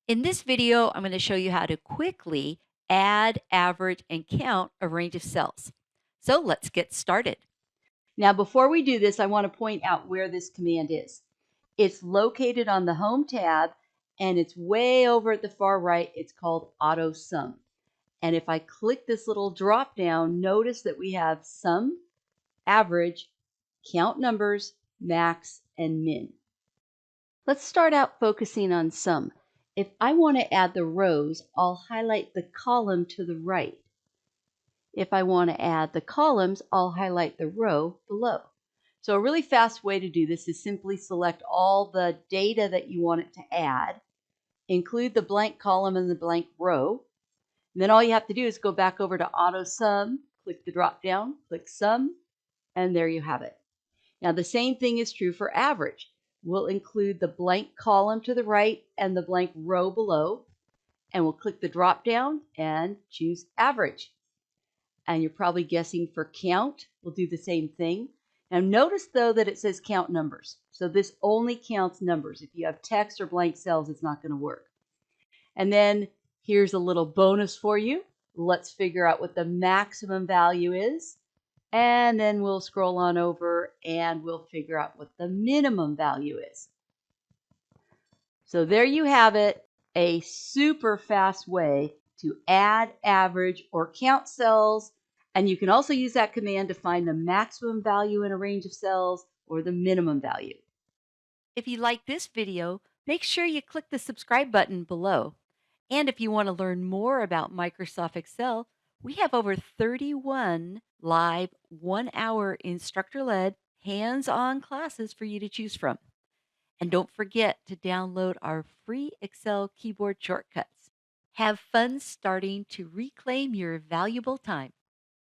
In this video, I'm going to show you how to quickly add, average, and count a range of cells. So let's get started. Now, before we do this, I want to point out where this command is. It's located on the Home tab, and it's way over at the far right. It's called AutoSum. And if I click this little drop down, notice that we have sum, average, count numbers, max, and min. Let's start out focusing on sum. If I want to add the rows, I'll highlight the column to the right. If I want to add the columns, I'll highlight the row below. So a really fast way to do this is simply select all the data that you want it to add, include the blank column and the blank row. And then all you have to do is go back over to AutoSum, click the drop down, click Sum, and there you have it. Now the same thing is true for average. We'll include the blank column to the right and the blank row below, and we'll click the drop down and choose average. And you're probably guessing for count, we'll do the same thing. Now notice though that it says count numbers. So this only counts numbers. If you have text or blank cells, it's not going to work. And then here's a little bonus for you. Let's figure out what the maximum value is. And then we'll scroll on over and we'll figure out what the minimum value is. So there you have it, a super fast way to add, average, or count cells. And you can also use that command to find the maximum value in a range of cells or the minimum value. If you like this video, make sure you click the subscribe button below. And if you want to learn more about Microsoft Excel, we have over 31 live 1 hour instructor led hands on classes for you to choose from. And don't forget to download our free Excel keyboard shortcuts. Have fun starting to reclaim your valuable time.